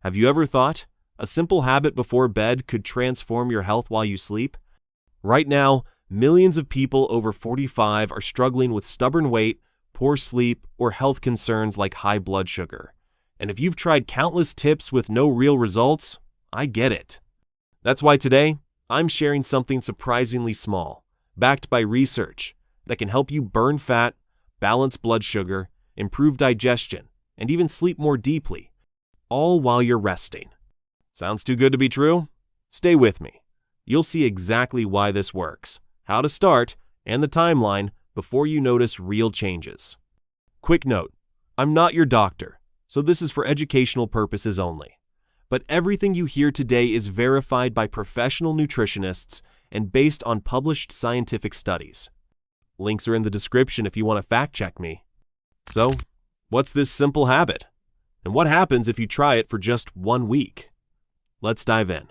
Have you ever thought a simple habit before bed could transform your health while you sleep? Right now, millions of people over 45 are struggling with stubborn weight, poor sleep, or health concerns like high blood sugar. And if you've tried countless tips with no real results, I get it. That's why today, I'm sharing something surprisingly small, backed by research, that can help you burn fat, balance blood sugar, improve digestion, and even sleep more deeply, all while you're resting. Sounds too good to be true? Stay with me. You'll see exactly why this works, how to start, and the timeline before you notice real changes. Quick note, I'm not your doctor, so this is for educational purposes only. But everything you hear today is verified by professional nutritionists and based on published scientific studies. Links are in the description if you want to fact-check me. So, what's this simple habit? And what happens if you try it for just 1 week? Let's dive in.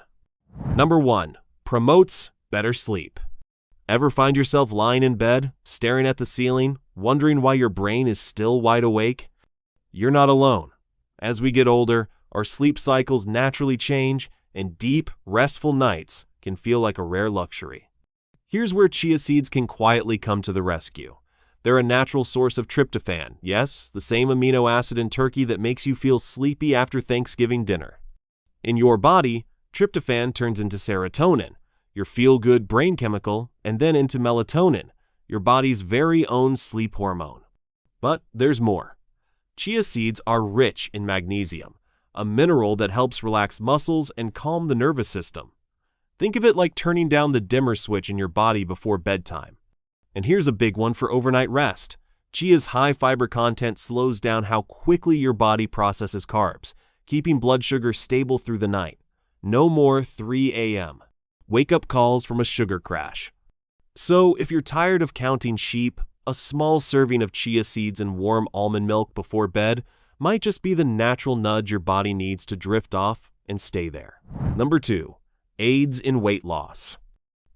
Number 1. Promotes better sleep. Ever find yourself lying in bed, staring at the ceiling, wondering why your brain is still wide awake? You're not alone. As we get older, our sleep cycles naturally change, and deep, restful nights can feel like a rare luxury. Here's where chia seeds can quietly come to the rescue. They're a natural source of tryptophan, yes, the same amino acid in turkey that makes you feel sleepy after Thanksgiving dinner. In your body, tryptophan turns into serotonin, your feel-good brain chemical, and then into melatonin, your body's very own sleep hormone. But there's more. Chia seeds are rich in magnesium, a mineral that helps relax muscles and calm the nervous system. Think of it like turning down the dimmer switch in your body before bedtime. And here's a big one for overnight rest. Chia's high fiber content slows down how quickly your body processes carbs, keeping blood sugar stable through the night. No more 3 a.m. wake-up calls from a sugar crash. So if you're tired of counting sheep, a small serving of chia seeds and warm almond milk before bed might just be the natural nudge your body needs to drift off and stay there. Number 2. Aids in weight loss.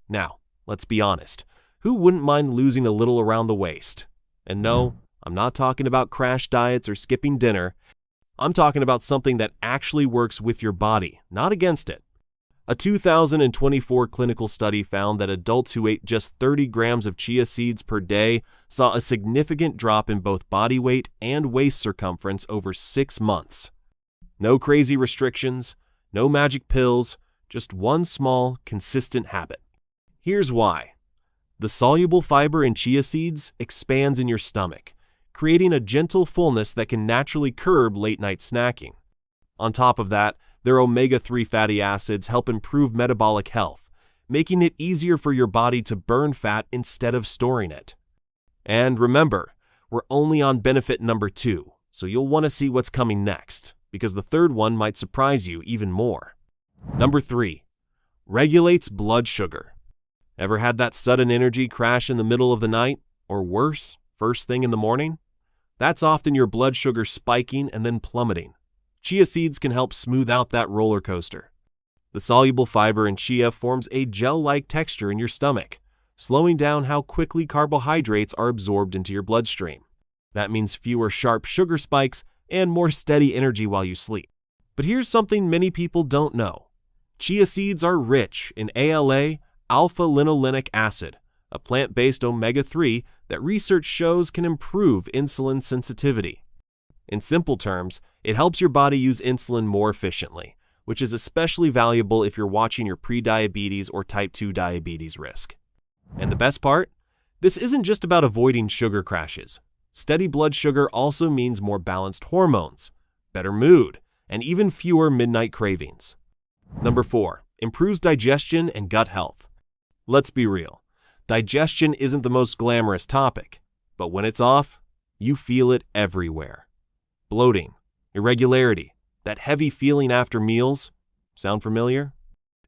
Now, let's be honest. Who wouldn't mind losing a little around the waist? And no, I'm not talking about crash diets or skipping dinner. I'm talking about something that actually works with your body, not against it. A 2024 clinical study found that adults who ate just 30 grams of chia seeds per day saw a significant drop in both body weight and waist circumference over 6 months. No crazy restrictions, no magic pills, just one small, consistent habit. Here's why. The soluble fiber in chia seeds expands in your stomach, creating a gentle fullness that can naturally curb late-night snacking. On top of that, their omega-3 fatty acids help improve metabolic health, making it easier for your body to burn fat instead of storing it. And remember, we're only on benefit number 2, so you'll want to see what's coming next, because the third one might surprise you even more. Number 3. Regulates blood sugar. Ever had that sudden energy crash in the middle of the night, or worse, first thing in the morning? That's often your blood sugar spiking and then plummeting. Chia seeds can help smooth out that roller coaster. The soluble fiber in chia forms a gel-like texture in your stomach, slowing down how quickly carbohydrates are absorbed into your bloodstream. That means fewer sharp sugar spikes and more steady energy while you sleep. But here's something many people don't know. Chia seeds are rich in ALA, alpha-linolenic acid, a plant-based omega-3 that research shows can improve insulin sensitivity. In simple terms, it helps your body use insulin more efficiently, which is especially valuable if you're watching your prediabetes or type 2 diabetes risk. And the best part? This isn't just about avoiding sugar crashes. Steady blood sugar also means more balanced hormones, better mood, and even fewer midnight cravings. Number 4. Improves digestion and gut health. Let's be real. Digestion isn't the most glamorous topic, but when it's off, you feel it everywhere. Bloating, irregularity, that heavy feeling after meals. Sound familiar?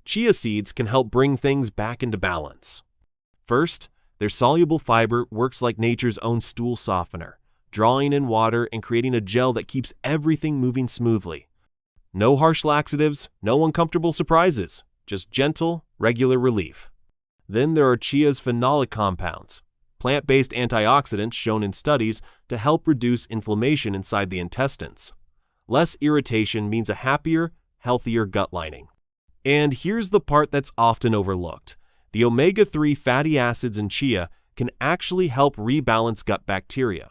Chia seeds can help bring things back into balance. First, their soluble fiber works like nature's own stool softener, drawing in water and creating a gel that keeps everything moving smoothly. No harsh laxatives, no uncomfortable surprises, just gentle, regular relief. Then there are chia's phenolic compounds, plant-based antioxidants shown in studies to help reduce inflammation inside the intestines. Less irritation means a happier, healthier gut lining. And here's the part that's often overlooked. The omega-3 fatty acids in chia can actually help rebalance gut bacteria.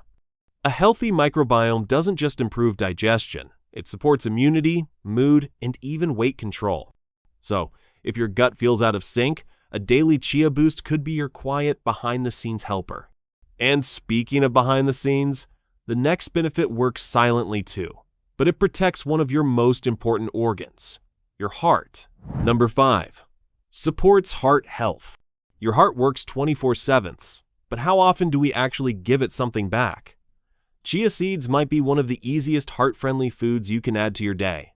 A healthy microbiome doesn't just improve digestion, it supports immunity, mood, and even weight control. So, if your gut feels out of sync, a daily chia boost could be your quiet, behind-the-scenes helper. And speaking of behind the scenes, the next benefit works silently too, but it protects one of your most important organs, your heart. Number 5. Supports heart health. Your heart works 24/7, but how often do we actually give it something back? Chia seeds might be one of the easiest heart-friendly foods you can add to your day.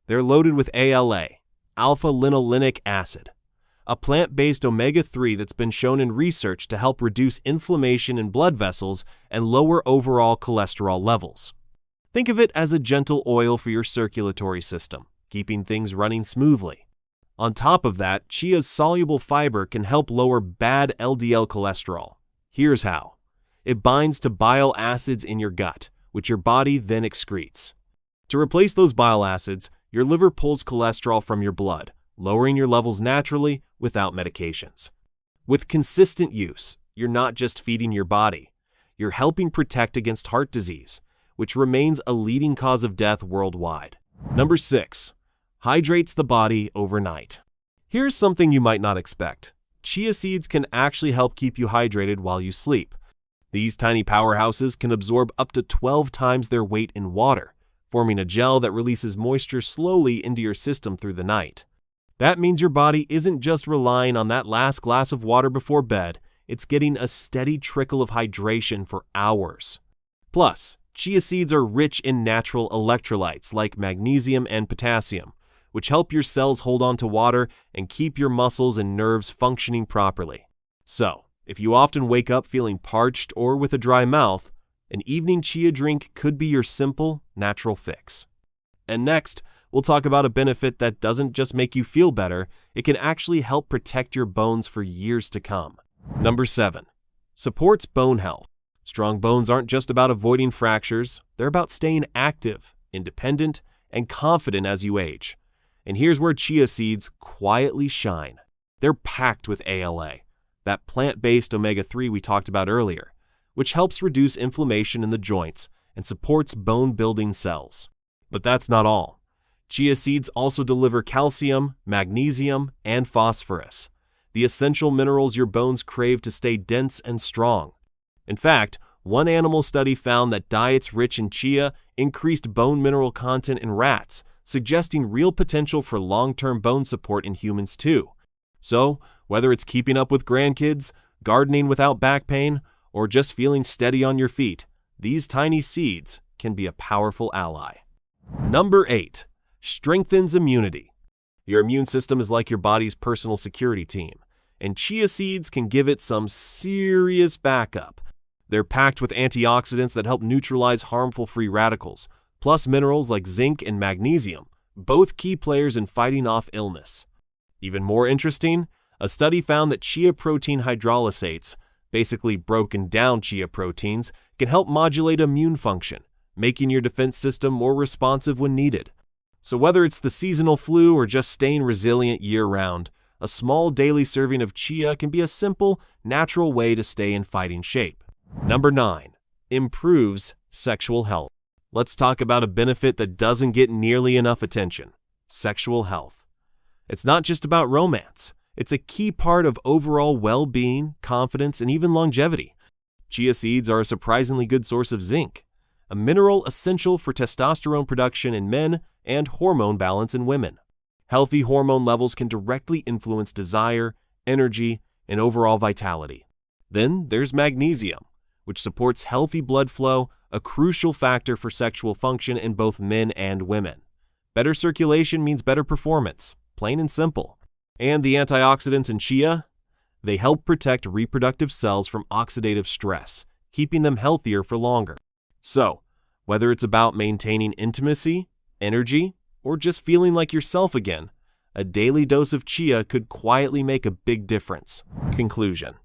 They're loaded with ALA, alpha-linolenic acid, a plant-based omega-3 that's been shown in research to help reduce inflammation in blood vessels and lower overall cholesterol levels. Think of it as a gentle oil for your circulatory system, keeping things running smoothly. On top of that, chia's soluble fiber can help lower bad LDL cholesterol. Here's how. It binds to bile acids in your gut, which your body then excretes. To replace those bile acids, your liver pulls cholesterol from your blood, lowering your levels naturally without medications. With consistent use, you're not just feeding your body, you're helping protect against heart disease, which remains a leading cause of death worldwide. Number 6. Hydrates the body overnight. Here's something you might not expect. Chia seeds can actually help keep you hydrated while you sleep. These tiny powerhouses can absorb up to 12 times their weight in water, forming a gel that releases moisture slowly into your system through the night. That means your body isn't just relying on that last glass of water before bed, it's getting a steady trickle of hydration for hours. Plus, chia seeds are rich in natural electrolytes like magnesium and potassium, which help your cells hold on to water and keep your muscles and nerves functioning properly. So, if you often wake up feeling parched or with a dry mouth, an evening chia drink could be your simple, natural fix. And next, we'll talk about a benefit that doesn't just make you feel better, it can actually help protect your bones for years to come. Number 7. Supports bone health. Strong bones aren't just about avoiding fractures, they're about staying active, independent, and confident as you age. And here's where chia seeds quietly shine. They're packed with ALA, that plant-based omega-3 we talked about earlier, which helps reduce inflammation in the joints and supports bone-building cells. But that's not all. Chia seeds also deliver calcium, magnesium, and phosphorus, the essential minerals your bones crave to stay dense and strong. In fact, one animal study found that diets rich in chia increased bone mineral content in rats, suggesting real potential for long-term bone support in humans too. So, whether it's keeping up with grandkids, gardening without back pain, or just feeling steady on your feet, these tiny seeds can be a powerful ally. Number 8. Strengthens immunity. Your immune system is like your body's personal security team, and chia seeds can give it some serious backup. They're packed with antioxidants that help neutralize harmful free radicals, plus minerals like zinc and magnesium, both key players in fighting off illness. Even more interesting, a study found that chia protein hydrolysates, basically broken down chia proteins, can help modulate immune function, making your defense system more responsive when needed. So whether it's the seasonal flu or just staying resilient year-round, a small daily serving of chia can be a simple, natural way to stay in fighting shape. Number 9. Improves sexual health. Let's talk about a benefit that doesn't get nearly enough attention: sexual health. It's not just about romance. It's a key part of overall well-being, confidence, and even longevity. Chia seeds are a surprisingly good source of zinc, a mineral essential for testosterone production in men and hormone balance in women. Healthy hormone levels can directly influence desire, energy, and overall vitality. Then there's magnesium, which supports healthy blood flow, a crucial factor for sexual function in both men and women. Better circulation means better performance, plain and simple. And the antioxidants in chia? They help protect reproductive cells from oxidative stress, keeping them healthier for longer. So, whether it's about maintaining intimacy, energy, or just feeling like yourself again, a daily dose of chia could quietly make a big difference. Conclusion.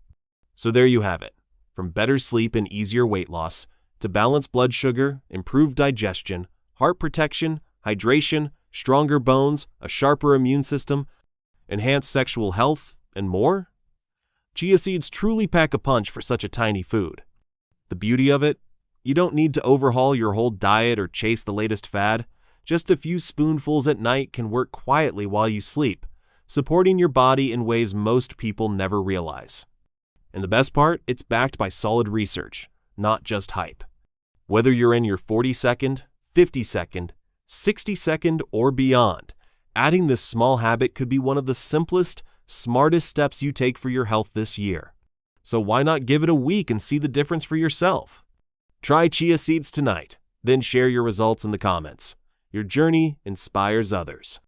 So there you have it. From better sleep and easier weight loss, to balanced blood sugar, improved digestion, heart protection, hydration, stronger bones, a sharper immune system, enhanced sexual health, and more? Chia seeds truly pack a punch for such a tiny food. The beauty of it? You don't need to overhaul your whole diet or chase the latest fad. Just a few spoonfuls at night can work quietly while you sleep, supporting your body in ways most people never realize. And the best part, it's backed by solid research, not just hype. Whether you're in your 40-second, 50-second, 60-second, or beyond, adding this small habit could be one of the simplest, smartest steps you take for your health this year. So why not give it a week and see the difference for yourself? Try chia seeds tonight, then share your results in the comments. Your journey inspires others.